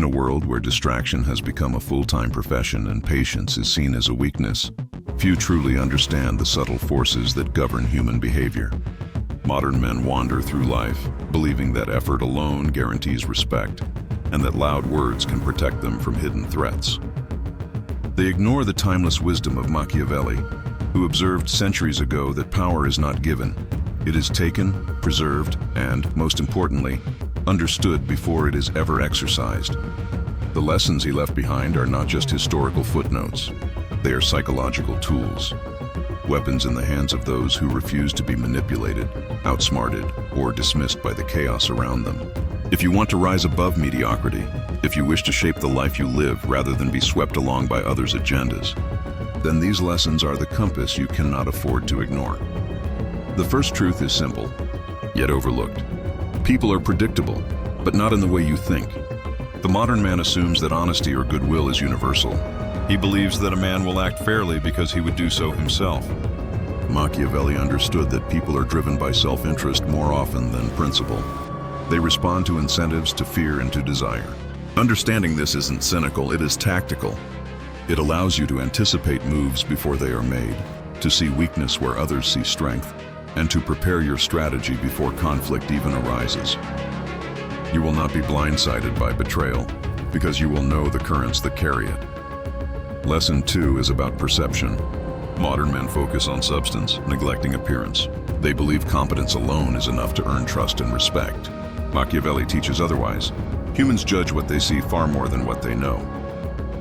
a world where distraction has become a full-time profession and patience is seen as a weakness, few truly understand the subtle forces that govern human behavior. Modern men wander through life, believing that effort alone guarantees respect, and that loud words can protect them from hidden threats. They ignore the timeless wisdom of Machiavelli, who observed centuries ago that power is not given. It is taken, preserved, and, most importantly, understood before it is ever exercised. The lessons he left behind are not just historical footnotes. They are psychological tools, weapons in the hands of those who refuse to be manipulated, outsmarted, or dismissed by the chaos around them. If you want to rise above mediocrity, if you wish to shape the life you live rather than be swept along by others' agendas, then these lessons are the compass you cannot afford to ignore. The first truth is simple, yet overlooked. People are predictable, but not in the way you think. The modern man assumes that honesty or goodwill is universal. He believes that a man will act fairly because he would do so himself. Machiavelli understood that people are driven by self-interest more often than principle. They respond to incentives, to fear, and to desire. Understanding this isn't cynical, it is tactical. It allows you to anticipate moves before they are made, to see weakness where others see strength, and to prepare your strategy before conflict even arises. You will not be blindsided by betrayal, because you will know the currents that carry it. Lesson 2 is about perception. Modern men focus on substance, neglecting appearance. They believe competence alone is enough to earn trust and respect. Machiavelli teaches otherwise. Humans judge what they see far more than what they know.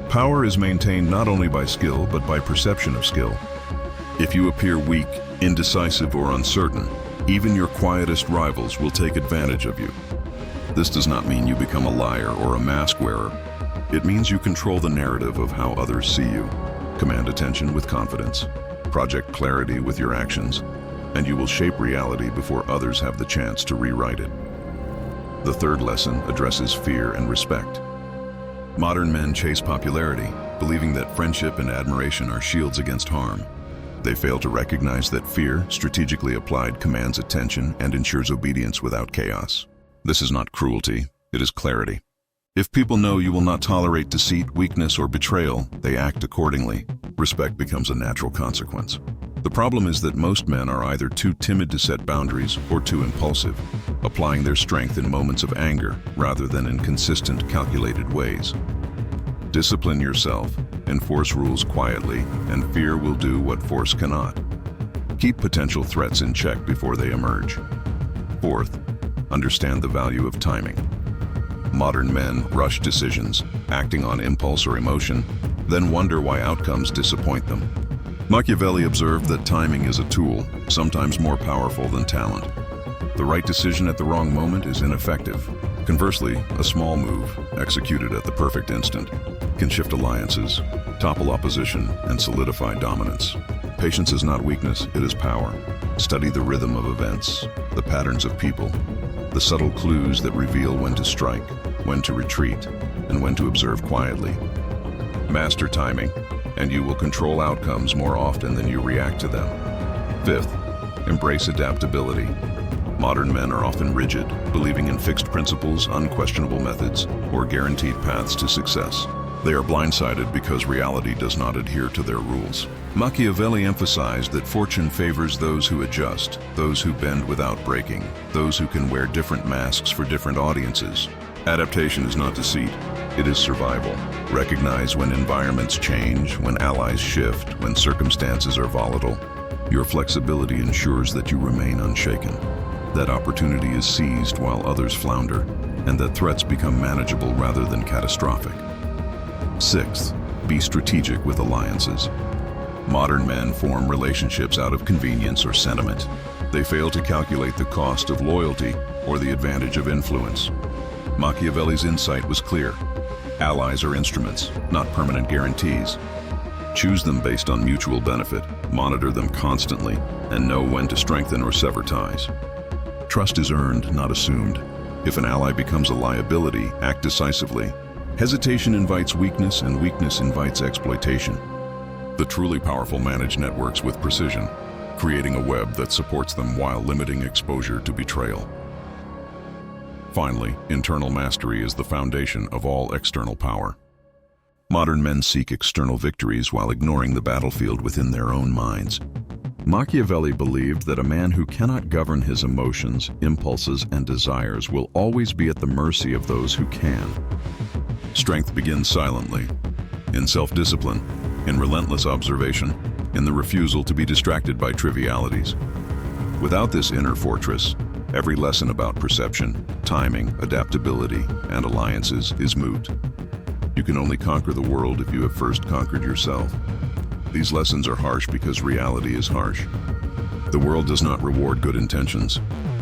Power is maintained not only by skill, but by perception of skill. If you appear weak, indecisive, or uncertain, even your quietest rivals will take advantage of you. This does not mean you become a liar or a mask wearer. It means you control the narrative of how others see you. Command attention with confidence. Project clarity with your actions, and you will shape reality before others have the chance to rewrite it. The third lesson addresses fear and respect. Modern men chase popularity, believing that friendship and admiration are shields against harm. They fail to recognize that fear, strategically applied, commands attention and ensures obedience without chaos. This is not cruelty, it is clarity. If people know you will not tolerate deceit, weakness, or betrayal, they act accordingly. Respect becomes a natural consequence. The problem is that most men are either too timid to set boundaries or too impulsive, applying their strength in moments of anger rather than in consistent, calculated ways. Discipline yourself, enforce rules quietly, and fear will do what force cannot. Keep potential threats in check before they emerge. Fourth, understand the value of timing. Modern men rush decisions, acting on impulse or emotion, then wonder why outcomes disappoint them. Machiavelli observed that timing is a tool, sometimes more powerful than talent. The right decision at the wrong moment is ineffective. Conversely, a small move, executed at the perfect instant, can shift alliances, topple opposition, and solidify dominance. Patience is not weakness, it is power. Study the rhythm of events, the patterns of people, the subtle clues that reveal when to strike, when to retreat, and when to observe quietly. Master timing, and you will control outcomes more often than you react to them. Fifth, embrace adaptability. Modern men are often rigid, believing in fixed principles, unquestionable methods, or guaranteed paths to success. They are blindsided because reality does not adhere to their rules. Machiavelli emphasized that fortune favors those who adjust, those who bend without breaking, those who can wear different masks for different audiences. Adaptation is not deceit, it is survival. Recognize when environments change, when allies shift, when circumstances are volatile. Your flexibility ensures that you remain unshaken, that opportunity is seized while others flounder, and that threats become manageable rather than catastrophic. Sixth, be strategic with alliances. Modern men form relationships out of convenience or sentiment. They fail to calculate the cost of loyalty or the advantage of influence. Machiavelli's insight was clear. Allies are instruments, not permanent guarantees. Choose them based on mutual benefit, monitor them constantly, and know when to strengthen or sever ties. Trust is earned, not assumed. If an ally becomes a liability, act decisively. Hesitation invites weakness, and weakness invites exploitation. The truly powerful manage networks with precision, creating a web that supports them while limiting exposure to betrayal. Finally, internal mastery is the foundation of all external power. Modern men seek external victories while ignoring the battlefield within their own minds. Machiavelli believed that a man who cannot govern his emotions, impulses, and desires will always be at the mercy of those who can. Strength begins silently, in self-discipline, in relentless observation, in the refusal to be distracted by trivialities. Without this inner fortress, every lesson about perception, timing, adaptability, and alliances is moot. You can only conquer the world if you have first conquered yourself. These lessons are harsh because reality is harsh. The world does not reward good intentions.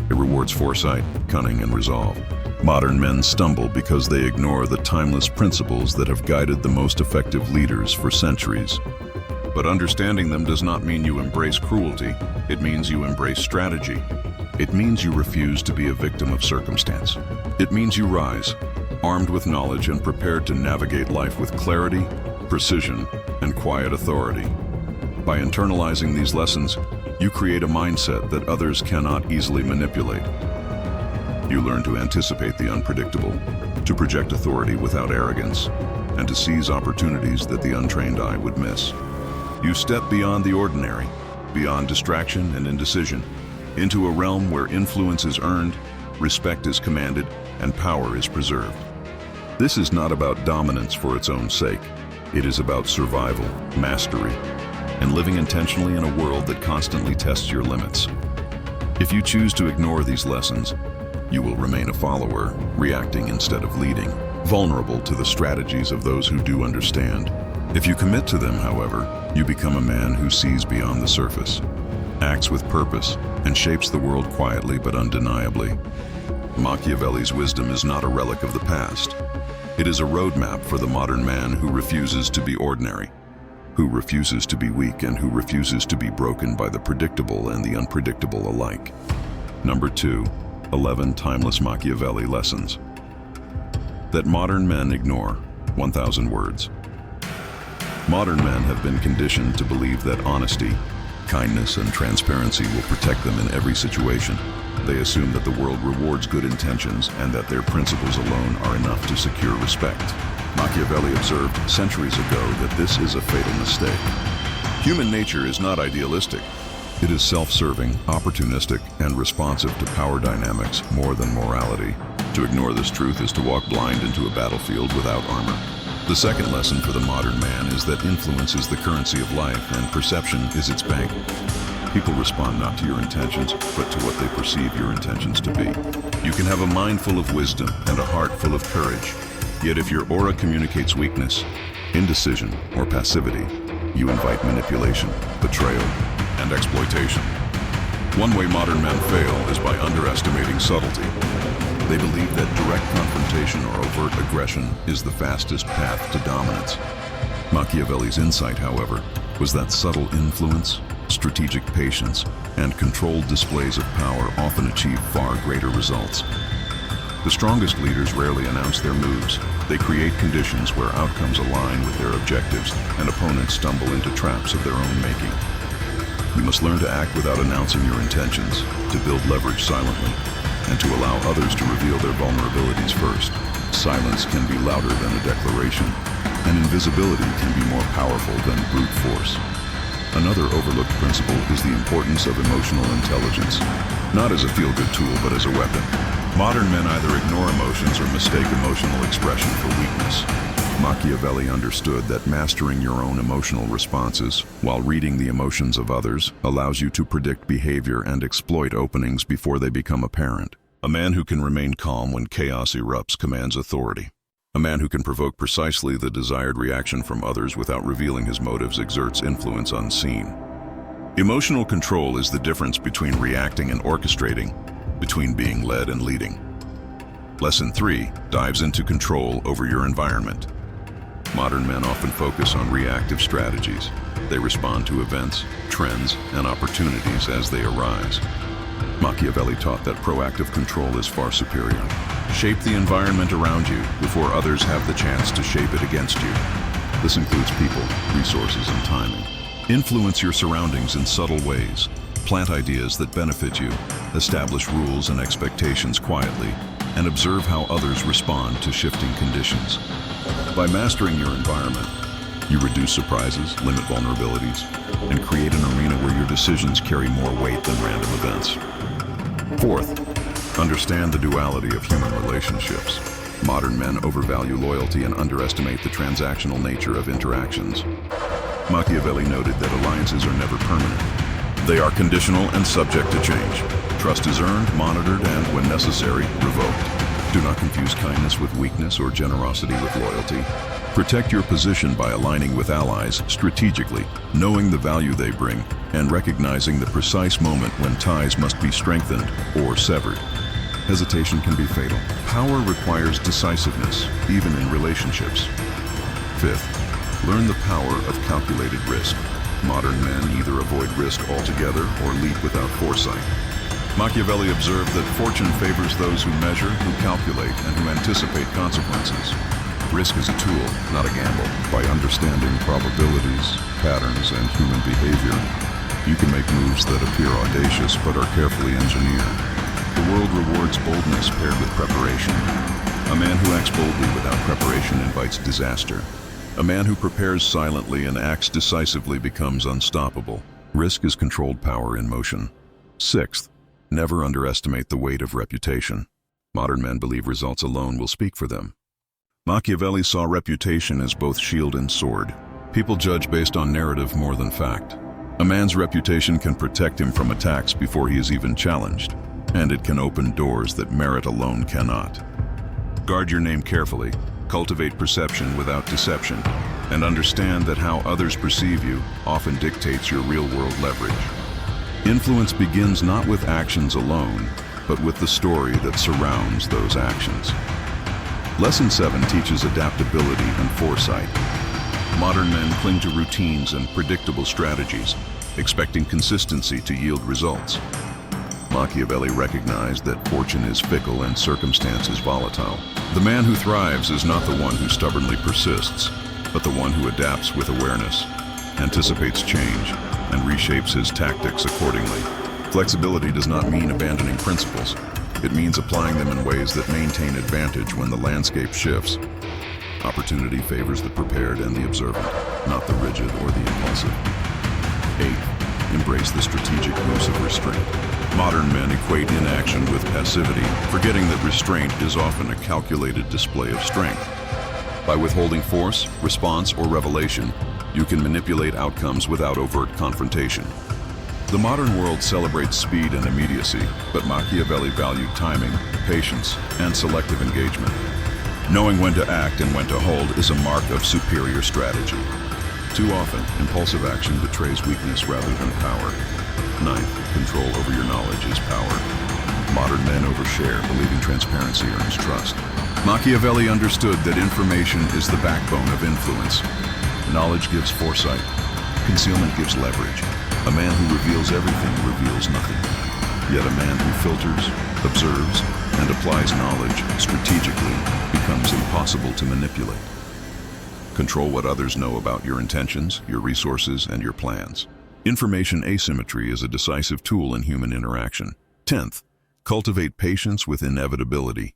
It rewards foresight, cunning, and resolve. Modern men stumble because they ignore the timeless principles that have guided the most effective leaders for centuries. But understanding them does not mean you embrace cruelty. It means you embrace strategy. It means you refuse to be a victim of circumstance. It means you rise, armed with knowledge and prepared to navigate life with clarity, precision, and quiet authority. By internalizing these lessons, you create a mindset that others cannot easily manipulate. You learn to anticipate the unpredictable, to project authority without arrogance, and to seize opportunities that the untrained eye would miss. You step beyond the ordinary, beyond distraction and indecision, into a realm where influence is earned, respect is commanded, and power is preserved. This is not about dominance for its own sake. It is about survival, mastery, and living intentionally in a world that constantly tests your limits. If you choose to ignore these lessons, you will remain a follower, reacting instead of leading, vulnerable to the strategies of those who do understand. If you commit to them, however, you become a man who sees beyond the surface, acts with purpose, and shapes the world quietly but undeniably. Machiavelli's wisdom is not a relic of the past. It is a roadmap for the modern man who refuses to be ordinary, who refuses to be weak, and who refuses to be broken by the predictable and the unpredictable alike. Number 2, 11 timeless Machiavelli lessons that modern men ignore. 1,000 words. Modern men have been conditioned to believe that honesty, kindness, and transparency will protect them in every situation. They assume that the world rewards good intentions and that their principles alone are enough to secure respect. Machiavelli observed centuries ago that this is a fatal mistake. Human nature is not idealistic. It is self-serving, opportunistic, and responsive to power dynamics more than morality. To ignore this truth is to walk blind into a battlefield without armor. The second lesson for the modern man is that influence is the currency of life and perception is its bank. People respond not to your intentions, but to what they perceive your intentions to be. You can have a mind full of wisdom and a heart full of courage. Yet if your aura communicates weakness, indecision, or passivity, you invite manipulation, betrayal, and exploitation. One way modern men fail is by underestimating subtlety. They believe that direct confrontation or overt aggression is the fastest path to dominance. Machiavelli's insight, however, was that subtle influence, strategic patience, and controlled displays of power often achieve far greater results. The strongest leaders rarely announce their moves. They create conditions where outcomes align with their objectives and opponents stumble into traps of their own making. You must learn to act without announcing your intentions, to build leverage silently, and to allow others to reveal their vulnerabilities first. Silence can be louder than a declaration, and invisibility can be more powerful than brute force. Another overlooked principle is the importance of emotional intelligence, not as a feel-good tool, but as a weapon. Modern men either ignore emotions or mistake emotional expression for weakness. Machiavelli understood that mastering your own emotional responses while reading the emotions of others allows you to predict behavior and exploit openings before they become apparent. A man who can remain calm when chaos erupts commands authority. A man who can provoke precisely the desired reaction from others without revealing his motives exerts influence unseen. Emotional control is the difference between reacting and orchestrating, between being led and leading. Lesson 3 dives into control over your environment. Modern men often focus on reactive strategies. They respond to events, trends, and opportunities as they arise. Machiavelli taught that proactive control is far superior. Shape the environment around you before others have the chance to shape it against you. This includes people, resources, and timing. Influence your surroundings in subtle ways. Plant ideas that benefit you. Establish rules and expectations quietly. and observe how others respond to shifting conditions. By mastering your environment, you reduce surprises, limit vulnerabilities, and create an arena where your decisions carry more weight than random events. Fourth, understand the duality of human relationships. Modern men overvalue loyalty and underestimate the transactional nature of interactions. Machiavelli noted that alliances are never permanent. They are conditional and subject to change. Trust is earned, monitored, and, when necessary, revoked. Do not confuse kindness with weakness or generosity with loyalty. Protect your position by aligning with allies strategically, knowing the value they bring, and recognizing the precise moment when ties must be strengthened or severed. Hesitation can be fatal. Power requires decisiveness, even in relationships. Fifth, learn the power of calculated risk. Modern men either avoid risk altogether or leap without foresight. Machiavelli observed that fortune favors those who measure, who calculate, and who anticipate consequences. Risk is a tool, not a gamble. By understanding probabilities, patterns, and human behavior, you can make moves that appear audacious but are carefully engineered. The world rewards boldness paired with preparation. A man who acts boldly without preparation invites disaster. A man who prepares silently and acts decisively becomes unstoppable. Risk is controlled power in motion. Sixth, never underestimate the weight of reputation. Modern men believe results alone will speak for them. Machiavelli saw reputation as both shield and sword. People judge based on narrative more than fact. A man's reputation can protect him from attacks before he is even challenged, and it can open doors that merit alone cannot. Guard your name carefully. Cultivate perception without deception, and understand that how others perceive you often dictates your real-world leverage. Influence begins not with actions alone, but with the story that surrounds those actions. Lesson 7 teaches adaptability and foresight. Modern men cling to routines and predictable strategies, expecting consistency to yield results. Machiavelli recognized that fortune is fickle and circumstances volatile. The man who thrives is not the one who stubbornly persists, but the one who adapts with awareness, anticipates change, and reshapes his tactics accordingly. Flexibility does not mean abandoning principles. It means applying them in ways that maintain advantage when the landscape shifts. Opportunity favors the prepared and the observant, not the rigid or the impulsive. 8. Embrace the strategic use of restraint. Modern men equate inaction with passivity, forgetting that restraint is often a calculated display of strength. By withholding force, response, or revelation, you can manipulate outcomes without overt confrontation. The modern world celebrates speed and immediacy, but Machiavelli valued timing, patience, and selective engagement. Knowing when to act and when to hold is a mark of superior strategy. Too often, impulsive action betrays weakness rather than power. 9. Control over your knowledge is power. Modern men overshare, believing transparency earns trust. Machiavelli understood that information is the backbone of influence. Knowledge gives foresight. Concealment gives leverage. A man who reveals everything reveals nothing. Yet a man who filters, observes, and applies knowledge strategically becomes impossible to manipulate. Control what others know about your intentions, your resources, and your plans. Information asymmetry is a decisive tool in human interaction. 10th, cultivate patience with inevitability.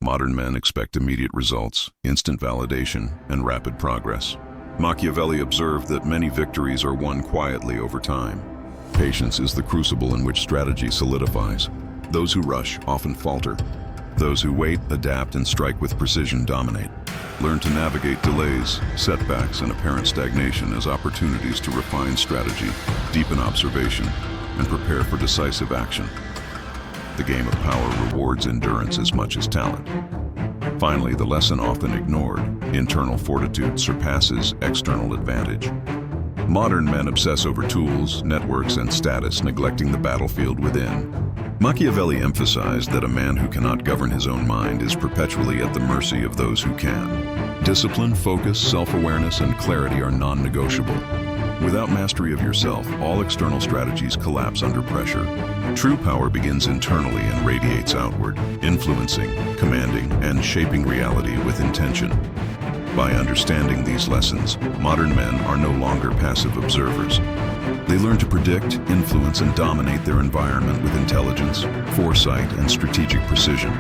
Modern men expect immediate results, instant validation, and rapid progress. Machiavelli observed that many victories are won quietly over time. Patience is the crucible in which strategy solidifies. Those who rush often falter. Those who wait, adapt, and strike with precision dominate. Learn to navigate delays, setbacks, and apparent stagnation as opportunities to refine strategy, deepen observation, and prepare for decisive action. The game of power rewards endurance as much as talent. Finally, the lesson often ignored: internal fortitude surpasses external advantage. Modern men obsess over tools, networks, and status, neglecting the battlefield within. Machiavelli emphasized that a man who cannot govern his own mind is perpetually at the mercy of those who can. Discipline, focus, self-awareness, and clarity are non-negotiable. Without mastery of yourself, all external strategies collapse under pressure. True power begins internally and radiates outward, influencing, commanding, and shaping reality with intention. By understanding these lessons, modern men are no longer passive observers. They learn to predict, influence, and dominate their environment with intelligence, foresight, and strategic precision.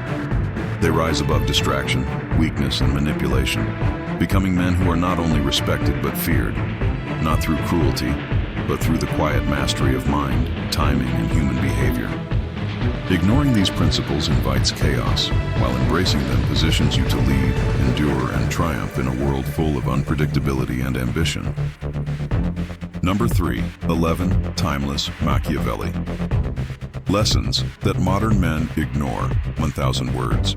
They rise above distraction, weakness, and manipulation, becoming men who are not only respected but feared, not through cruelty, but through the quiet mastery of mind, timing, and human behavior. Ignoring these principles invites chaos, while embracing them positions you to lead, endure, and triumph in a world full of unpredictability and ambition. Number 3, 11, Timeless Machiavelli. Lessons that modern men ignore, 1,000 words.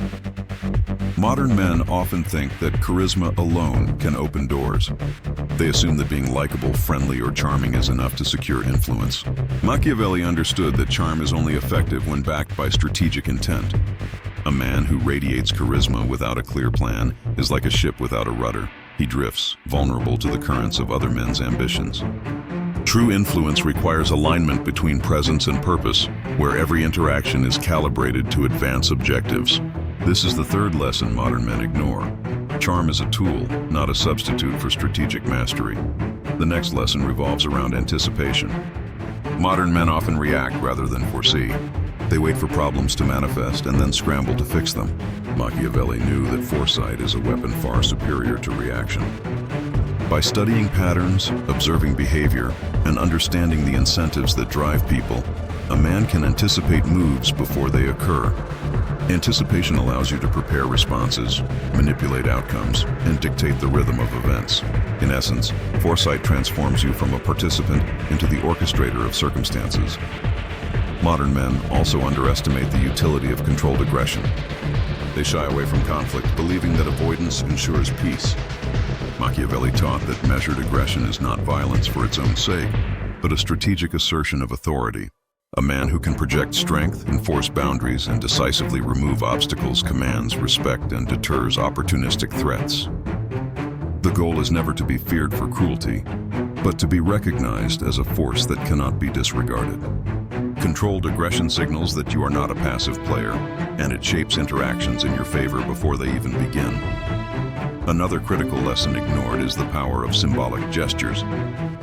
Modern men often think that charisma alone can open doors. They assume that being likable, friendly, or charming is enough to secure influence. Machiavelli understood that charm is only effective when backed by strategic intent. A man who radiates charisma without a clear plan is like a ship without a rudder. He drifts, vulnerable to the currents of other men's ambitions. True influence requires alignment between presence and purpose, where every interaction is calibrated to advance objectives. This is the third lesson modern men ignore. Charm is a tool, not a substitute for strategic mastery. The next lesson revolves around anticipation. Modern men often react rather than foresee. They wait for problems to manifest and then scramble to fix them. Machiavelli knew that foresight is a weapon far superior to reaction. By studying patterns, observing behavior, and understanding the incentives that drive people, a man can anticipate moves before they occur. Anticipation allows you to prepare responses, manipulate outcomes, and dictate the rhythm of events. In essence, foresight transforms you from a participant into the orchestrator of circumstances. Modern men also underestimate the utility of controlled aggression. They shy away from conflict, believing that avoidance ensures peace. Machiavelli taught that measured aggression is not violence for its own sake, but a strategic assertion of authority. A man who can project strength, enforce boundaries, and decisively remove obstacles commands respect and deters opportunistic threats. The goal is never to be feared for cruelty, but to be recognized as a force that cannot be disregarded. Controlled aggression signals that you are not a passive player, and it shapes interactions in your favor before they even begin. Another critical lesson ignored is the power of symbolic gestures.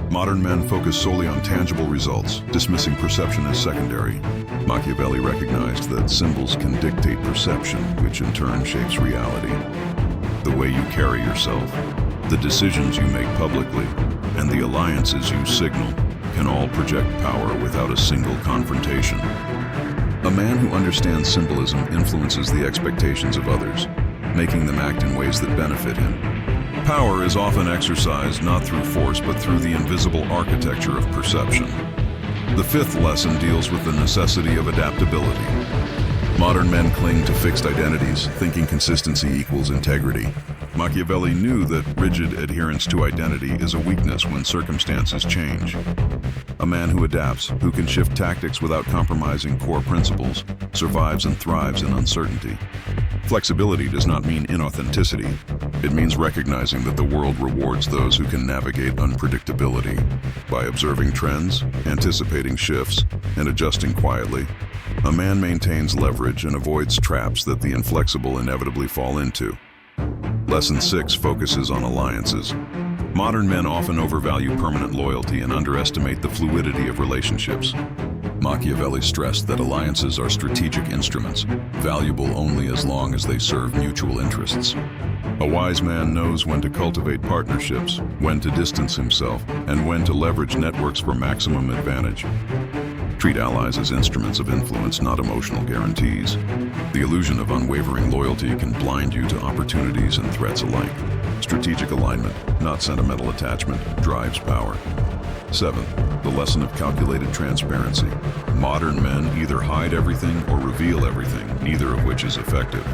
Modern men focus solely on tangible results, dismissing perception as secondary. Machiavelli recognized that symbols can dictate perception, which in turn shapes reality. The way you carry yourself, the decisions you make publicly, and the alliances you signal can all project power without a single confrontation. A man who understands symbolism influences the expectations of others, making them act in ways that benefit him. Power is often exercised not through force but through the invisible architecture of perception. The fifth lesson deals with the necessity of adaptability. Modern men cling to fixed identities, thinking consistency equals integrity. Machiavelli knew that rigid adherence to identity is a weakness when circumstances change. A man who adapts, who can shift tactics without compromising core principles, survives and thrives in uncertainty. Flexibility does not mean inauthenticity. It means recognizing that the world rewards those who can navigate unpredictability. By observing trends, anticipating shifts, and adjusting quietly, a man maintains leverage and avoids traps that the inflexible inevitably fall into. Lesson 6 focuses on alliances. Modern men often overvalue permanent loyalty and underestimate the fluidity of relationships. Machiavelli stressed that alliances are strategic instruments, valuable only as long as they serve mutual interests. A wise man knows when to cultivate partnerships, when to distance himself, and when to leverage networks for maximum advantage. Treat allies as instruments of influence, not emotional guarantees. The illusion of unwavering loyalty can blind you to opportunities and threats alike. Strategic alignment, not sentimental attachment, drives power. 7th, the lesson of calculated transparency. Modern men either hide everything or reveal everything, neither of which is effective.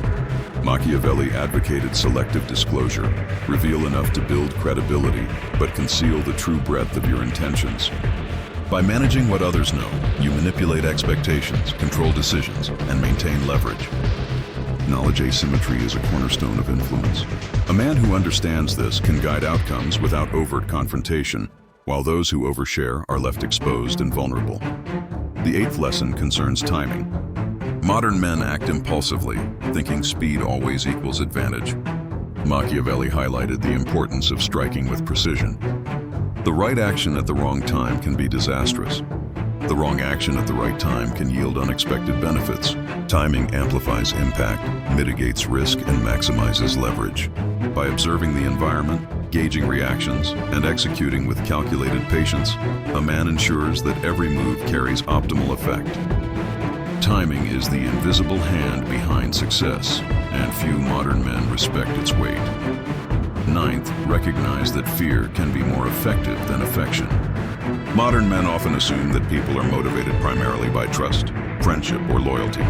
Machiavelli advocated selective disclosure. Reveal enough to build credibility, but conceal the true breadth of your intentions. By managing what others know, you manipulate expectations, control decisions, and maintain leverage. Knowledge asymmetry is a cornerstone of influence. A man who understands this can guide outcomes without overt confrontation, while those who overshare are left exposed and vulnerable. The 8th lesson concerns timing. Modern men act impulsively, thinking speed always equals advantage. Machiavelli highlighted the importance of striking with precision. The right action at the wrong time can be disastrous. The wrong action at the right time can yield unexpected benefits. Timing amplifies impact, mitigates risk, and maximizes leverage. By observing the environment, gauging reactions, and executing with calculated patience, a man ensures that every move carries optimal effect. Timing is the invisible hand behind success, and few modern men respect its weight. Ninth, recognize that fear can be more effective than affection. Modern men often assume that people are motivated primarily by trust, friendship, or loyalty.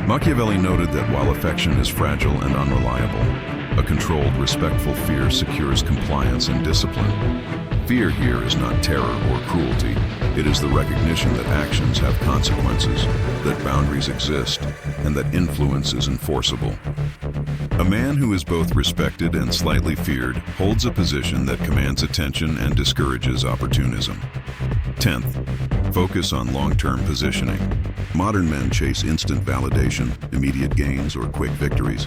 Machiavelli noted that while affection is fragile and unreliable, a controlled, respectful fear secures compliance and discipline. Fear here is not terror or cruelty. It is the recognition that actions have consequences, that boundaries exist, and that influence is enforceable. A man who is both respected and slightly feared holds a position that commands attention and discourages opportunism. 10th, focus on long-term positioning. Modern men chase instant validation, immediate gains, or quick victories.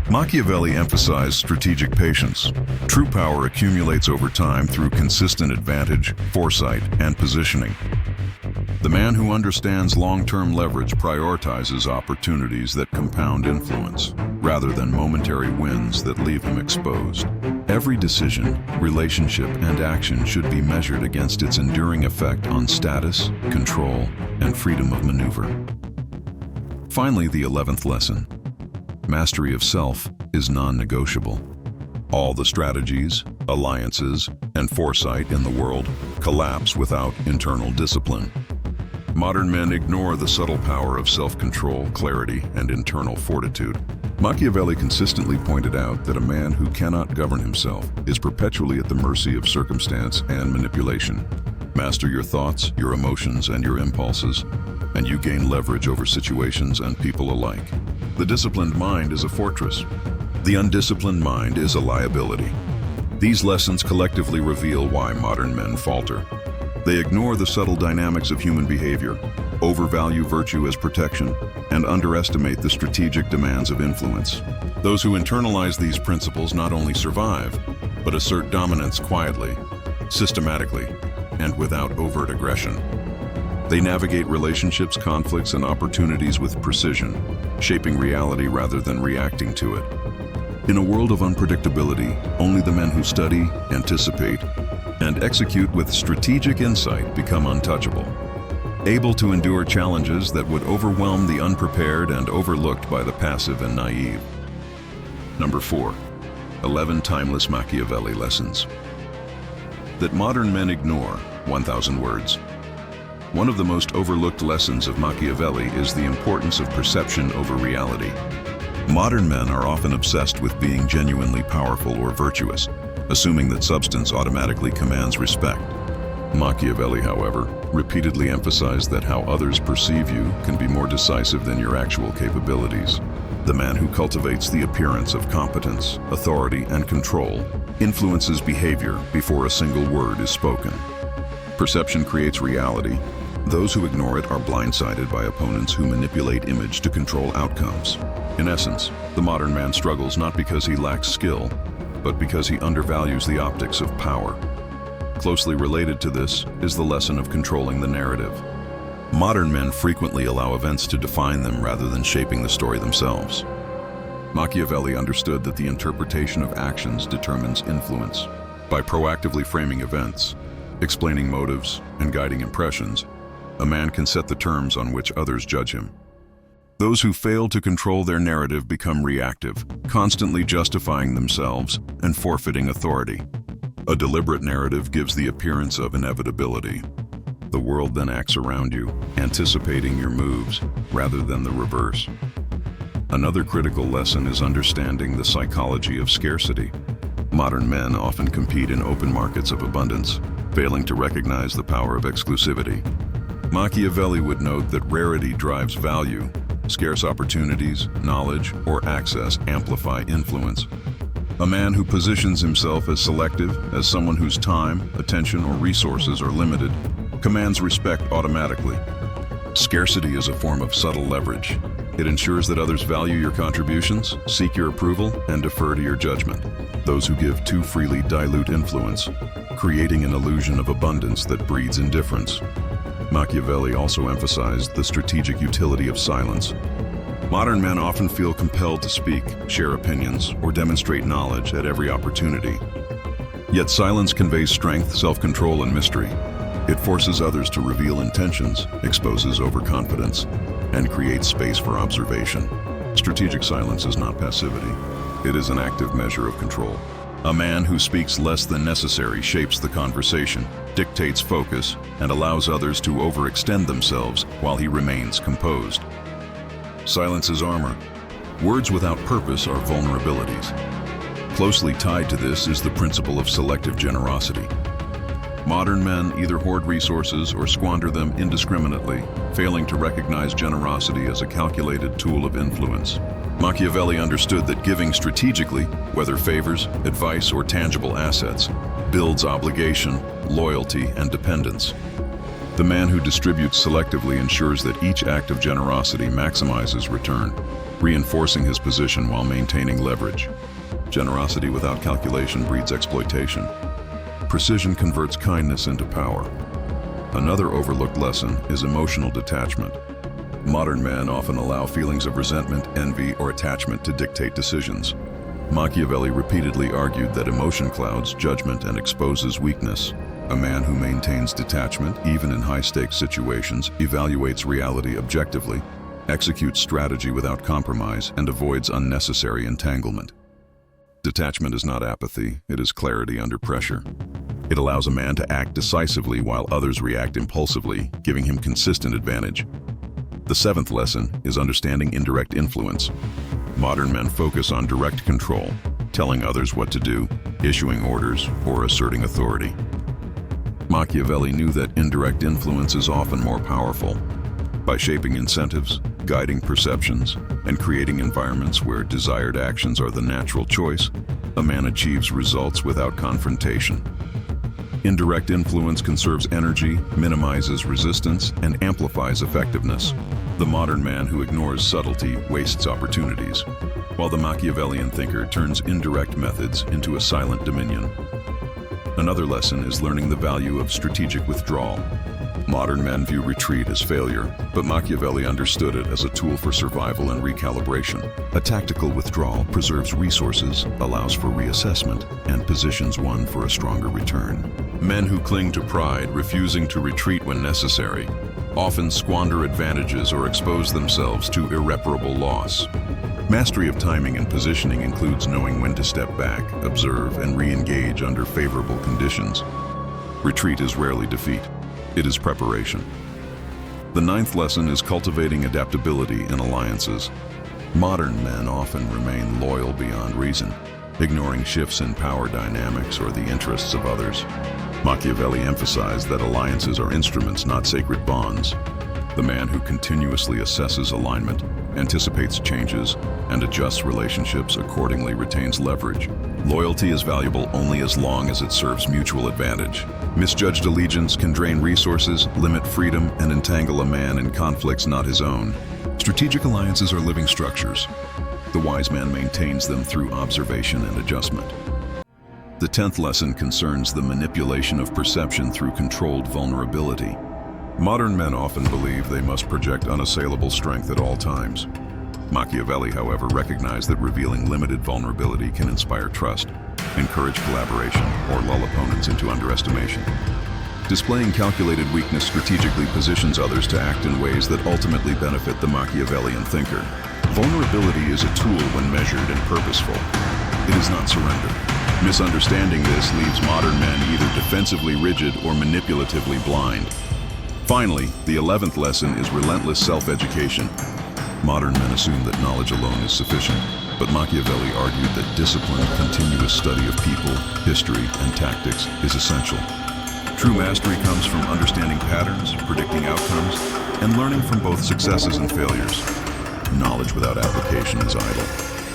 Machiavelli emphasized strategic patience. True power accumulates over time through consistent advantage, foresight, and positioning. The man who understands long-term leverage prioritizes opportunities that compound influence, rather than momentary wins that leave him exposed. Every decision, relationship, and action should be measured against its enduring effect on status, control, and freedom of maneuver. Finally, the 11th lesson. Mastery of self is non-negotiable. All the strategies, alliances, and foresight in the world collapse without internal discipline. Modern men ignore the subtle power of self-control, clarity, and internal fortitude. Machiavelli consistently pointed out that a man who cannot govern himself is perpetually at the mercy of circumstance and manipulation. Master your thoughts, your emotions, and your impulses, and you gain leverage over situations and people alike. The disciplined mind is a fortress. The undisciplined mind is a liability. These lessons collectively reveal why modern men falter. They ignore the subtle dynamics of human behavior, overvalue virtue as protection, and underestimate the strategic demands of influence. Those who internalize these principles not only survive, but assert dominance quietly, systematically, and without overt aggression. They navigate relationships, conflicts, and opportunities with precision, shaping reality rather than reacting to it. In a world of unpredictability, only the men who study, anticipate, and execute with strategic insight become untouchable, able to endure challenges that would overwhelm the unprepared and overlooked by the passive and naive. Number 4. 11 timeless Machiavelli lessons that modern men ignore. 1,000 words. One of the most overlooked lessons of Machiavelli is the importance of perception over reality. Modern men are often obsessed with being genuinely powerful or virtuous, assuming that substance automatically commands respect. Machiavelli, however, repeatedly emphasized that how others perceive you can be more decisive than your actual capabilities. The man who cultivates the appearance of competence, authority, and control influences behavior before a single word is spoken. Perception creates reality. Those who ignore it are blindsided by opponents who manipulate image to control outcomes. In essence, the modern man struggles not because he lacks skill, but because he undervalues the optics of power. Closely related to this is the lesson of controlling the narrative. Modern men frequently allow events to define them rather than shaping the story themselves. Machiavelli understood that the interpretation of actions determines influence. By proactively framing events, explaining motives, and guiding impressions, a man can set the terms on which others judge him. Those who fail to control their narrative become reactive, constantly justifying themselves and forfeiting authority. A deliberate narrative gives the appearance of inevitability. The world then acts around you, anticipating your moves rather than the reverse. Another critical lesson is understanding the psychology of scarcity. Modern men often compete in open markets of abundance, failing to recognize the power of exclusivity. Machiavelli would note that rarity drives value. Scarce opportunities, knowledge, or access amplify influence. A man who positions himself as selective, as someone whose time, attention, or resources are limited, commands respect automatically. Scarcity is a form of subtle leverage. It ensures that others value your contributions, seek your approval, and defer to your judgment. Those who give too freely dilute influence, creating an illusion of abundance that breeds indifference. Machiavelli also emphasized the strategic utility of silence. Modern men often feel compelled to speak, share opinions, or demonstrate knowledge at every opportunity. Yet silence conveys strength, self-control, and mystery. It forces others to reveal intentions, exposes overconfidence, and creates space for observation. Strategic silence is not passivity. It is an active measure of control. A man who speaks less than necessary shapes the conversation, dictates focus, and allows others to overextend themselves while he remains composed. Silence is armor. Words without purpose are vulnerabilities. Closely tied to this is the principle of selective generosity. Modern men either hoard resources or squander them indiscriminately, failing to recognize generosity as a calculated tool of influence. Machiavelli understood that giving strategically, whether favors, advice, or tangible assets, builds obligation, loyalty, and dependence. The man who distributes selectively ensures that each act of generosity maximizes return, reinforcing his position while maintaining leverage. Generosity without calculation breeds exploitation. Precision converts kindness into power. Another overlooked lesson is emotional detachment. Modern men often allow feelings of resentment, envy, or attachment to dictate decisions. Machiavelli repeatedly argued that emotion clouds judgment and exposes weakness. A man who maintains detachment, even in high-stakes situations, evaluates reality objectively, executes strategy without compromise, and avoids unnecessary entanglement. Detachment is not apathy, it is clarity under pressure. It allows a man to act decisively while others react impulsively, giving him consistent advantage. The seventh lesson is understanding indirect influence. Modern men focus on direct control, telling others what to do, issuing orders, or asserting authority. Machiavelli knew that indirect influence is often more powerful. By shaping incentives, guiding perceptions, and creating environments where desired actions are the natural choice, a man achieves results without confrontation. Indirect influence conserves energy, minimizes resistance, and amplifies effectiveness. The modern man who ignores subtlety wastes opportunities, while the Machiavellian thinker turns indirect methods into a silent dominion. Another lesson is learning the value of strategic withdrawal. Modern men view retreat as failure, but Machiavelli understood it as a tool for survival and recalibration. A tactical withdrawal preserves resources, allows for reassessment, and positions one for a stronger return. Men who cling to pride, refusing to retreat when necessary, often squander advantages or expose themselves to irreparable loss. Mastery of timing and positioning includes knowing when to step back, observe, and re-engage under favorable conditions. Retreat is rarely defeat. It is preparation. The ninth lesson is cultivating adaptability in alliances. Modern men often remain loyal beyond reason, ignoring shifts in power dynamics or the interests of others. Machiavelli emphasized that alliances are instruments, not sacred bonds. The man who continuously assesses alignment, anticipates changes, and adjusts relationships accordingly retains leverage. Loyalty is valuable only as long as it serves mutual advantage. Misjudged allegiance can drain resources, limit freedom, and entangle a man in conflicts not his own. Strategic alliances are living structures. The wise man maintains them through observation and adjustment. The 10th lesson concerns the manipulation of perception through controlled vulnerability. Modern men often believe they must project unassailable strength at all times. Machiavelli, however, recognized that revealing limited vulnerability can inspire trust, encourage collaboration, or lull opponents into underestimation. Displaying calculated weakness strategically positions others to act in ways that ultimately benefit the Machiavellian thinker. Vulnerability is a tool when measured and purposeful. It is not surrender. Misunderstanding this leaves modern men either defensively rigid or manipulatively blind. Finally, the 11th lesson is relentless self-education. Modern men assume that knowledge alone is sufficient, but Machiavelli argued that disciplined, continuous study of people, history, and tactics is essential. True mastery comes from understanding patterns, predicting outcomes, and learning from both successes and failures. Knowledge without application is idle.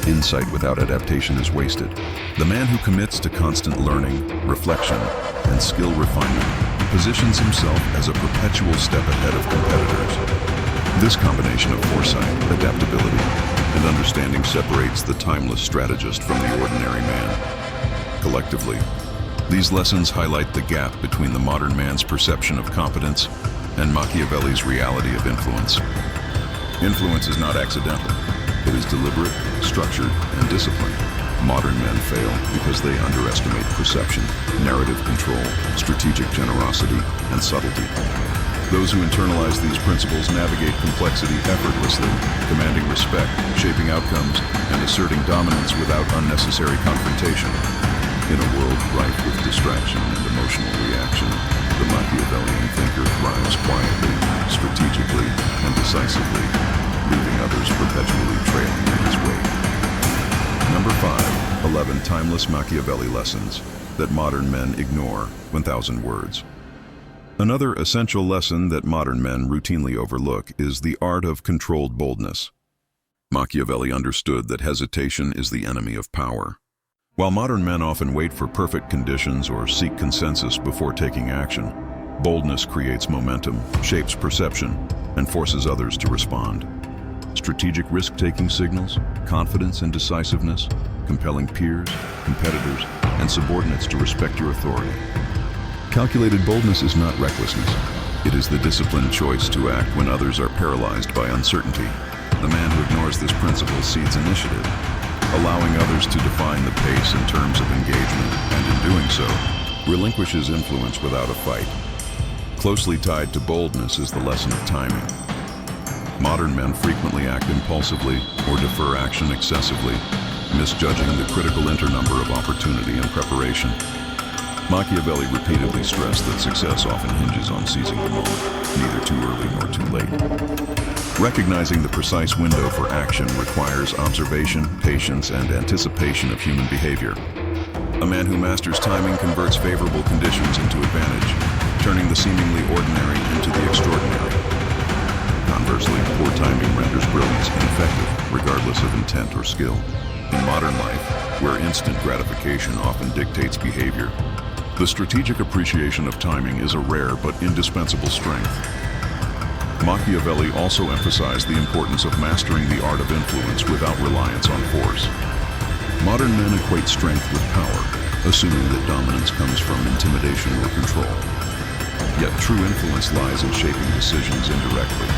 Insight without adaptation is wasted. The man who commits to constant learning, reflection, and skill refinement positions himself as a perpetual step ahead of competitors. This combination of foresight, adaptability, and understanding separates the timeless strategist from the ordinary man. Collectively, these lessons highlight the gap between the modern man's perception of competence and Machiavelli's reality of influence. Influence is not accidental. It is deliberate, structured, and disciplined. Modern men fail because they underestimate perception, narrative control, strategic generosity, and subtlety. Those who internalize these principles navigate complexity effortlessly, commanding respect, shaping outcomes, and asserting dominance without unnecessary confrontation. In a world rife with distraction and emotional reaction, the Machiavellian thinker thrives quietly, strategically, and decisively, leaving others perpetually trailing in his wake. Number 5. 11 Timeless Machiavelli Lessons that Modern Men Ignore. 1,000 Words. Another essential lesson that modern men routinely overlook is the art of controlled boldness. Machiavelli understood that hesitation is the enemy of power. While modern men often wait for perfect conditions or seek consensus before taking action, boldness creates momentum, shapes perception, and forces others to respond. Strategic risk-taking signals, confidence and decisiveness, compelling peers, competitors, and subordinates to respect your authority. Calculated boldness is not recklessness. It is the disciplined choice to act when others are paralyzed by uncertainty. The man who ignores this principle cedes initiative, allowing others to define the pace and terms of engagement, and in doing so, relinquishes influence without a fight. Closely tied to boldness is the lesson of timing. Modern men frequently act impulsively or defer action excessively, misjudging the critical internumber of opportunity and preparation. Machiavelli repeatedly stressed that success often hinges on seizing the moment, neither too early nor too late. Recognizing the precise window for action requires observation, patience, and anticipation of human behavior. A man who masters timing converts favorable conditions into advantage, turning the seemingly ordinary into the extraordinary. Conversely, poor timing renders brilliance ineffective, regardless of intent or skill. In modern life, where instant gratification often dictates behavior, the strategic appreciation of timing is a rare but indispensable strength. Machiavelli also emphasized the importance of mastering the art of influence without reliance on force. Modern men equate strength with power, assuming that dominance comes from intimidation or control. Yet true influence lies in shaping decisions indirectly,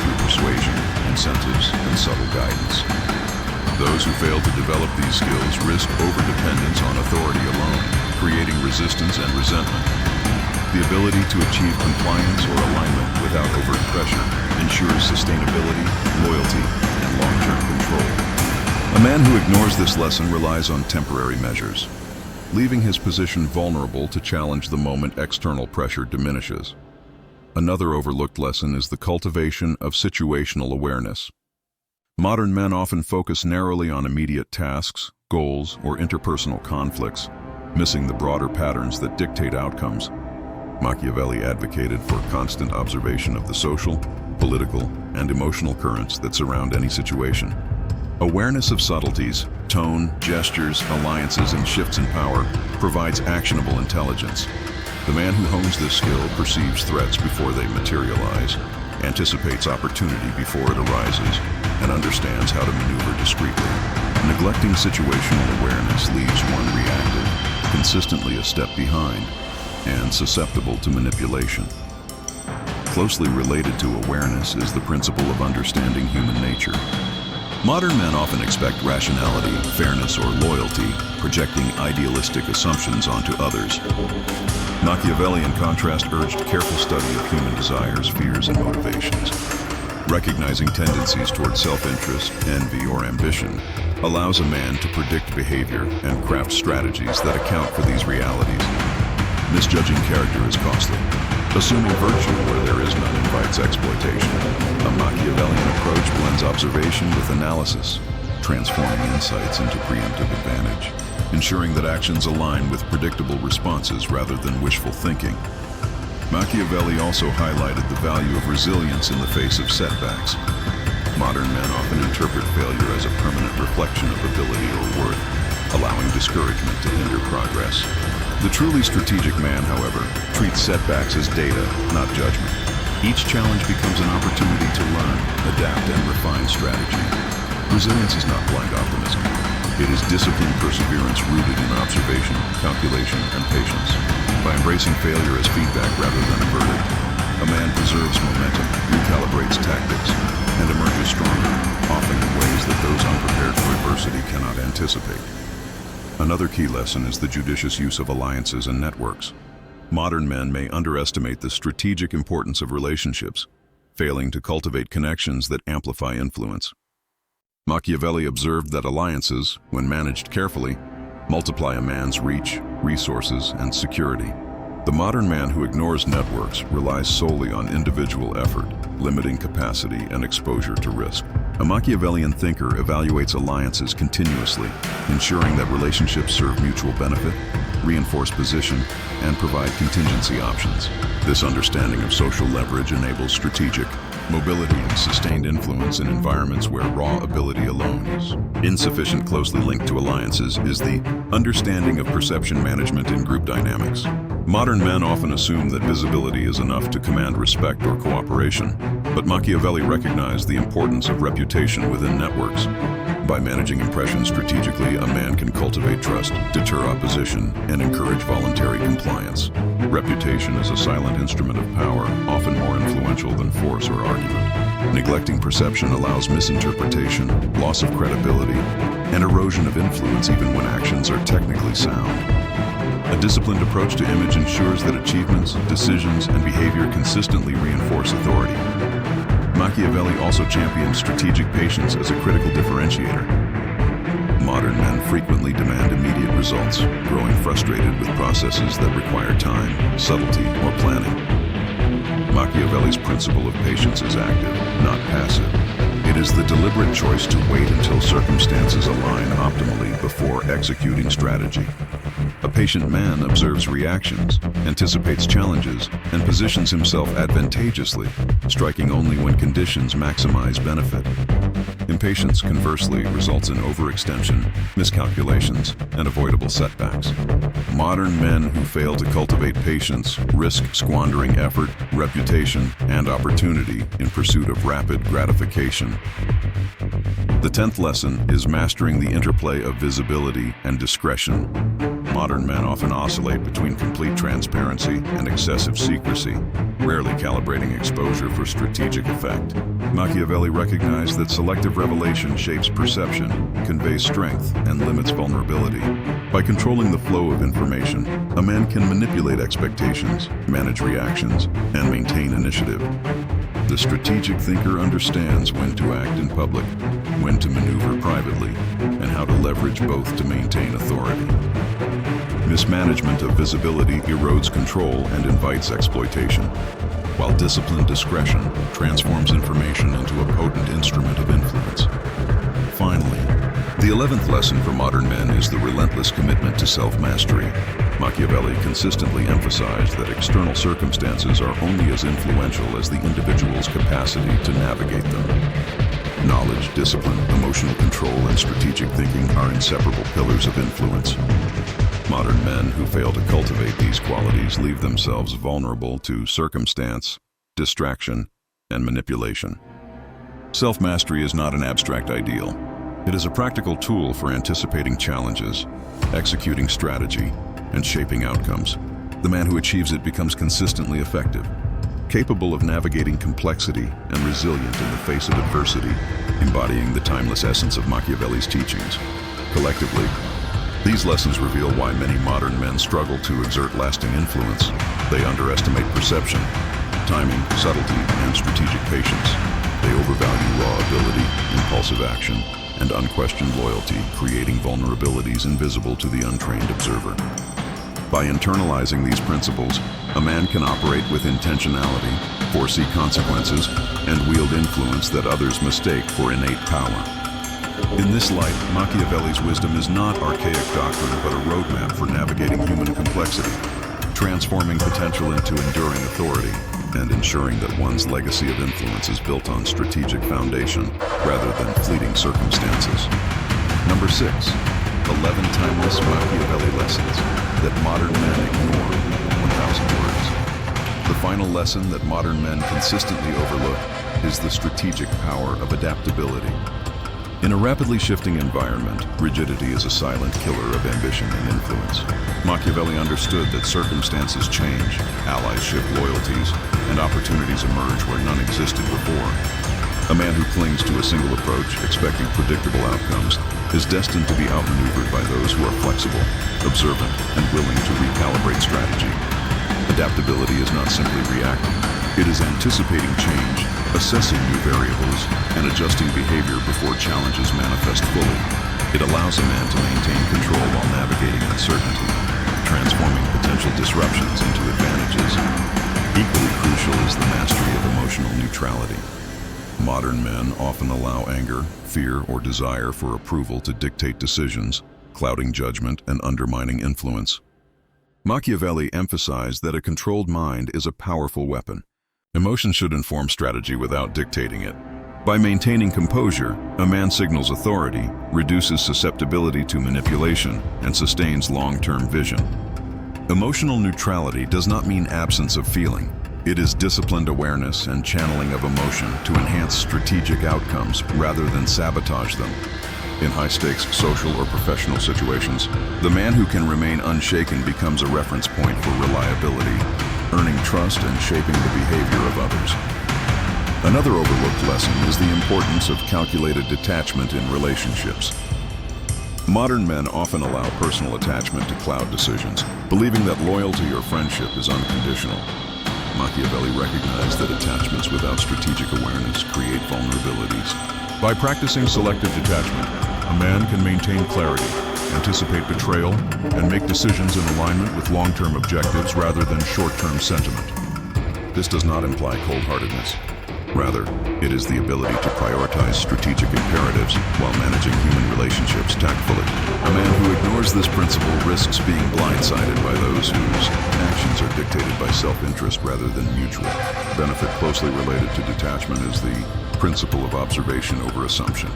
through persuasion, incentives, and subtle guidance. Those who fail to develop these skills risk overdependence on authority alone, creating resistance and resentment. The ability to achieve compliance or alignment without overt pressure ensures sustainability, loyalty, and long-term control. A man who ignores this lesson relies on temporary measures, leaving his position vulnerable to challenge the moment external pressure diminishes. Another overlooked lesson is the cultivation of situational awareness. Modern men often focus narrowly on immediate tasks, goals, or interpersonal conflicts, missing the broader patterns that dictate outcomes. Machiavelli advocated for constant observation of the social, political, and emotional currents that surround any situation. Awareness of subtleties, tone, gestures, alliances, and shifts in power provides actionable intelligence. The man who hones this skill perceives threats before they materialize, anticipates opportunity before it arises, and understands how to maneuver discreetly. Neglecting situational awareness leaves one reactive, consistently a step behind, and susceptible to manipulation. Closely related to awareness is the principle of understanding human nature. Modern men often expect rationality, fairness, or loyalty, projecting idealistic assumptions onto others. Machiavelli, in contrast, urged careful study of human desires, fears, and motivations. Recognizing tendencies toward self-interest, envy, or ambition allows a man to predict behavior and craft strategies that account for these realities. Misjudging character is costly. Assuming virtue where there is none invites exploitation. A Machiavellian approach blends observation with analysis, transforming insights into preemptive advantage, ensuring that actions align with predictable responses rather than wishful thinking. Machiavelli also highlighted the value of resilience in the face of setbacks. Modern men often interpret failure as a permanent reflection of ability or worth, allowing discouragement to hinder progress. The truly strategic man, however, treats setbacks as data, not judgment. Each challenge becomes an opportunity to learn, adapt, and refine strategy. Resilience is not blind optimism. It is disciplined perseverance rooted in observation, calculation, and patience. By embracing failure as feedback rather than a verdict, A man preserves momentum, recalibrates tactics, and emerges stronger, often in ways that those unprepared for adversity cannot anticipate. Another key lesson is the judicious use of alliances and networks. Modern men may underestimate the strategic importance of relationships, failing to cultivate connections that amplify influence. Machiavelli observed that alliances, when managed carefully, multiply a man's reach, resources, and security. The modern man who ignores networks relies solely on individual effort, limiting capacity and exposure to risk. A Machiavellian thinker evaluates alliances continuously, ensuring that relationships serve mutual benefit, reinforce position, and provide contingency options. This understanding of social leverage enables strategic mobility and sustained influence in environments where raw ability alone is insufficient. Closely linked to alliances is the understanding of perception management in group dynamics. Modern men often assume that visibility is enough to command respect or cooperation, but Machiavelli recognized the importance of reputation within networks. By managing impressions strategically, a man can cultivate trust, deter opposition, and encourage voluntary compliance. Reputation is a silent instrument of power, often more influential than force or argument. Neglecting perception allows misinterpretation, loss of credibility, and erosion of influence even when actions are technically sound. A disciplined approach to image ensures that achievements, decisions, and behavior consistently reinforce authority. Machiavelli also champions strategic patience as a critical differentiator. Modern men frequently demand immediate results, growing frustrated with processes that require time, subtlety, or planning. Machiavelli's principle of patience is active, not passive. It is the deliberate choice to wait until circumstances align optimally before executing strategy. A patient man observes reactions, anticipates challenges, and positions himself advantageously, striking only when conditions maximize benefit. Impatience, conversely, results in overextension, miscalculations, and avoidable setbacks. Modern men who fail to cultivate patience risk squandering effort, reputation, and opportunity in pursuit of rapid gratification. The 10th lesson is mastering the interplay of visibility and discretion. Modern men often oscillate between complete transparency and excessive secrecy, rarely calibrating exposure for strategic effect. Machiavelli recognized that selective revelation shapes perception, conveys strength, and limits vulnerability. By controlling the flow of information, a man can manipulate expectations, manage reactions, and maintain initiative. The strategic thinker understands when to act in public, when to maneuver privately, and how to leverage both to maintain authority. Mismanagement of visibility erodes control and invites exploitation, while disciplined discretion transforms information into a potent instrument of influence. Finally, the 11th lesson for modern men is the relentless commitment to self-mastery. Machiavelli consistently emphasized that external circumstances are only as influential as the individual's capacity to navigate them. Knowledge, discipline, emotional control, and strategic thinking are inseparable pillars of influence. Modern men who fail to cultivate these qualities leave themselves vulnerable to circumstance, distraction, and manipulation. Self-mastery is not an abstract ideal. It is a practical tool for anticipating challenges, executing strategy, and shaping outcomes. The man who achieves it becomes consistently effective, capable of navigating complexity and resilient in the face of adversity, embodying the timeless essence of Machiavelli's teachings. Collectively, these lessons reveal why many modern men struggle to exert lasting influence. They underestimate perception, timing, subtlety, and strategic patience. They overvalue raw ability, impulsive action, and unquestioned loyalty, creating vulnerabilities invisible to the untrained observer. By internalizing these principles, a man can operate with intentionality, foresee consequences, and wield influence that others mistake for innate power. In this light, Machiavelli's wisdom is not archaic doctrine, but a roadmap for navigating human complexity, transforming potential into enduring authority, and ensuring that one's legacy of influence is built on strategic foundation rather than fleeting circumstances. Number 6. 11 timeless Machiavelli lessons that modern men ignore. 1,000 words. The final lesson that modern men consistently overlook is the strategic power of adaptability. In a rapidly shifting environment, rigidity is a silent killer of ambition and influence. Machiavelli understood that circumstances change, allies shift loyalties, and opportunities emerge where none existed before. A man who clings to a single approach, expecting predictable outcomes, is destined to be outmaneuvered by those who are flexible, observant, and willing to recalibrate strategy. Adaptability is not simply reacting. It is anticipating change, assessing new variables, and adjusting behavior before challenges manifest fully. It allows a man to maintain control while navigating uncertainty, transforming potential disruptions into advantages. Equally crucial is the mastery of emotional neutrality. Modern men often allow anger, fear, or desire for approval to dictate decisions, clouding judgment and undermining influence. Machiavelli emphasized that a controlled mind is a powerful weapon. Emotion should inform strategy without dictating it. By maintaining composure, a man signals authority, reduces susceptibility to manipulation, and sustains long-term vision. Emotional neutrality does not mean absence of feeling. It is disciplined awareness and channeling of emotion to enhance strategic outcomes rather than sabotage them. In high-stakes social or professional situations, the man who can remain unshaken becomes a reference point for reliability, earning trust and shaping the behavior of others. Another overlooked lesson is the importance of calculated detachment in relationships. Modern men often allow personal attachment to cloud decisions, believing that loyalty or friendship is unconditional. Machiavelli recognized that attachments without strategic awareness create vulnerabilities. By practicing selective detachment, a man can maintain clarity, anticipate betrayal, and make decisions in alignment with long-term objectives rather than short-term sentiment. This does not imply cold-heartedness. Rather, it is the ability to prioritize strategic imperatives while managing human relationships tactfully. A man who ignores this principle risks being blindsided by those whose actions are dictated by self-interest rather than mutual benefit. Closely related to detachment is the principle of observation over assumption.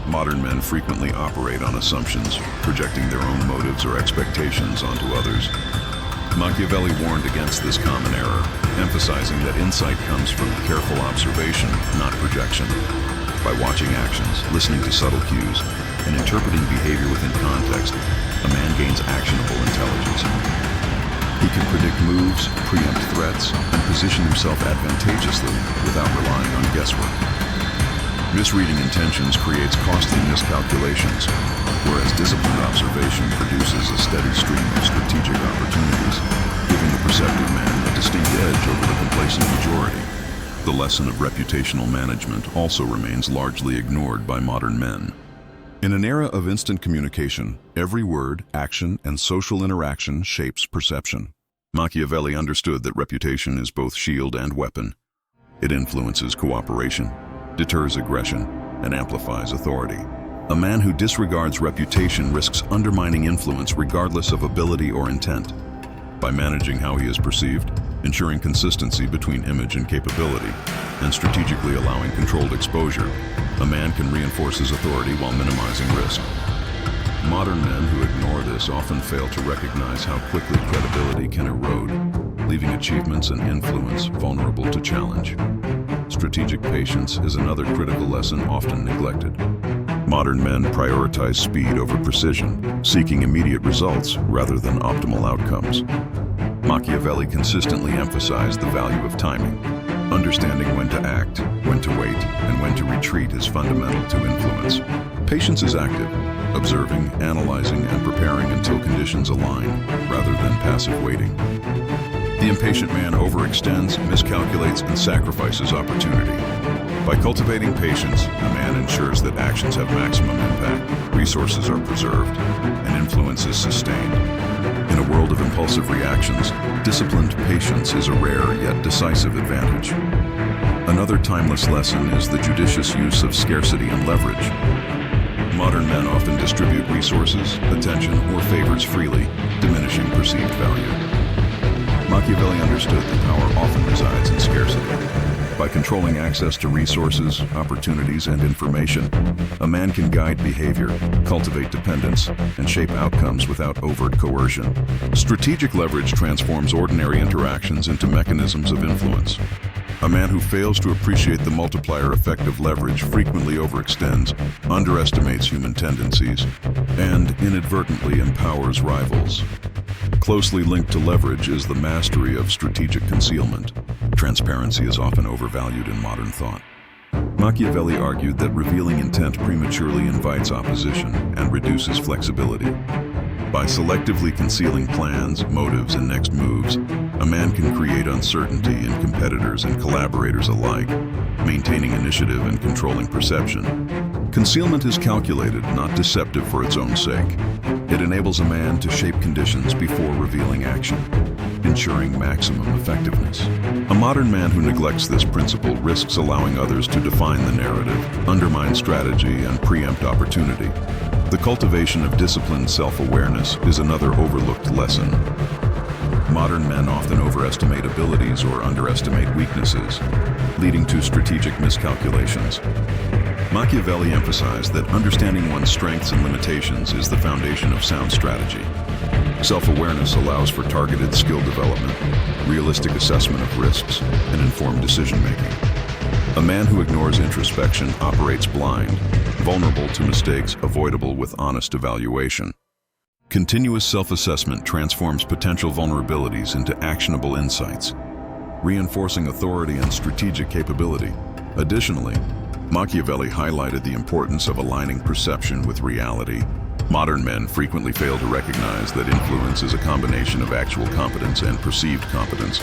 Modern men frequently operate on assumptions, projecting their own motives or expectations onto others. Machiavelli warned against this common error, emphasizing that insight comes from careful observation, not projection. By watching actions, listening to subtle cues, and interpreting behavior within context, a man gains actionable intelligence. He can predict moves, preempt threats, and position himself advantageously without relying on guesswork. Misreading intentions creates costly miscalculations, whereas disciplined observation produces a steady stream of strategic opportunities, giving the perceptive man a distinct edge over the complacent majority. The lesson of reputational management also remains largely ignored by modern men. In an era of instant communication, every word, action, and social interaction shapes perception. Machiavelli understood that reputation is both shield and weapon. It influences cooperation, deters aggression, and amplifies authority. A man who disregards reputation risks undermining influence regardless of ability or intent. By managing how he is perceived, ensuring consistency between image and capability, and strategically allowing controlled exposure, a man can reinforce his authority while minimizing risk. Modern men who ignore this often fail to recognize how quickly credibility can erode, leaving achievements and influence vulnerable to challenge. Strategic patience is another critical lesson often neglected. Modern men prioritize speed over precision, seeking immediate results rather than optimal outcomes. Machiavelli consistently emphasized the value of timing. Understanding when to act, when to wait, and when to retreat is fundamental to influence. Patience is active, observing, analyzing, and preparing until conditions align, rather than passive waiting. The impatient man overextends, miscalculates, and sacrifices opportunity. By cultivating patience, a man ensures that actions have maximum impact, resources are preserved, and influence is sustained. In a world of impulsive reactions, disciplined patience is a rare yet decisive advantage. Another timeless lesson is the judicious use of scarcity and leverage. Modern men often distribute resources, attention, or favors freely, diminishing perceived value. Machiavelli understood that power often resides in scarcity. By controlling access to resources, opportunities, and information, a man can guide behavior, cultivate dependence, and shape outcomes without overt coercion. Strategic leverage transforms ordinary interactions into mechanisms of influence. A man who fails to appreciate the multiplier effect of leverage frequently overextends, underestimates human tendencies, and inadvertently empowers rivals. Closely linked to leverage is the mastery of strategic concealment. Transparency is often overvalued in modern thought. Machiavelli argued that revealing intent prematurely invites opposition and reduces flexibility. By selectively concealing plans, motives, and next moves, a man can create uncertainty in competitors and collaborators alike, maintaining initiative and controlling perception. Concealment is calculated, not deceptive for its own sake. It enables a man to shape conditions before revealing action, ensuring maximum effectiveness. A modern man who neglects this principle risks allowing others to define the narrative, undermine strategy, and preempt opportunity. The cultivation of disciplined self-awareness is another overlooked lesson. Modern men often overestimate abilities or underestimate weaknesses, leading to strategic miscalculations. Machiavelli emphasized that understanding one's strengths and limitations is the foundation of sound strategy. Self-awareness allows for targeted skill development, realistic assessment of risks, and informed decision-making. A man who ignores introspection operates blind, vulnerable to mistakes avoidable with honest evaluation. Continuous self-assessment transforms potential vulnerabilities into actionable insights, reinforcing authority and strategic capability. Additionally, Machiavelli highlighted the importance of aligning perception with reality. Modern men frequently fail to recognize that influence is a combination of actual competence and perceived competence.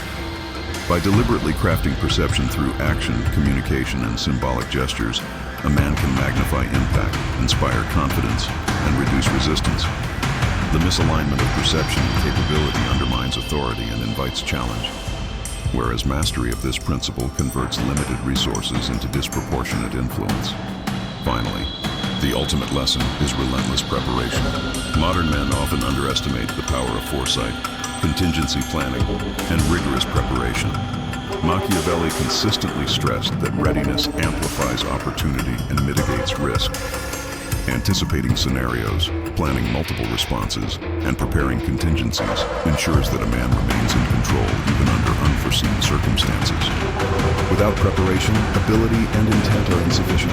By deliberately crafting perception through action, communication, and symbolic gestures, a man can magnify impact, inspire confidence, and reduce resistance. The misalignment of perception and capability undermines authority and invites challenge, whereas mastery of this principle converts limited resources into disproportionate influence. Finally, the ultimate lesson is relentless preparation. Modern men often underestimate the power of foresight, contingency planning, and rigorous preparation. Machiavelli consistently stressed that readiness amplifies opportunity and mitigates risk. Anticipating scenarios, planning multiple responses, and preparing contingencies ensures that a man remains in control even under unforeseen circumstances. Without preparation, ability and intent are insufficient.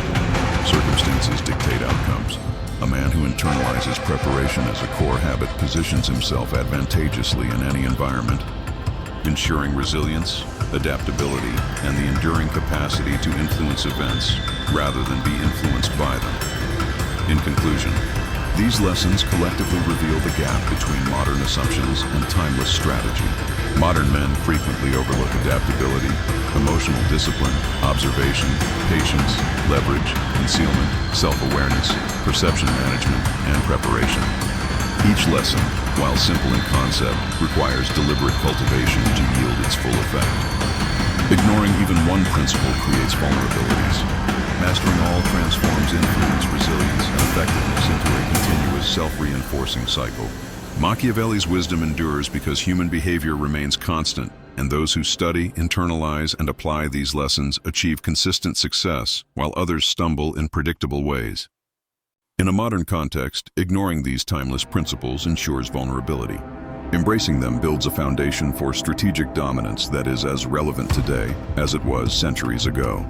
Circumstances dictate outcomes. A man who internalizes preparation as a core habit positions himself advantageously in any environment, ensuring resilience, adaptability, and the enduring capacity to influence events rather than be influenced by them. In conclusion, these lessons collectively reveal the gap between modern assumptions and timeless strategy. Modern men frequently overlook adaptability, emotional discipline, observation, patience, leverage, concealment, self-awareness, perception management, and preparation. Each lesson, while simple in concept, requires deliberate cultivation to yield its full effect. Ignoring even one principle creates vulnerabilities. Mastering all transforms influence, resilience, and effectiveness into a continuous self-reinforcing cycle. Machiavelli's wisdom endures because human behavior remains constant, and those who study, internalize, and apply these lessons achieve consistent success, while others stumble in predictable ways. In a modern context, ignoring these timeless principles ensures vulnerability. Embracing them builds a foundation for strategic dominance that is as relevant today as it was centuries ago.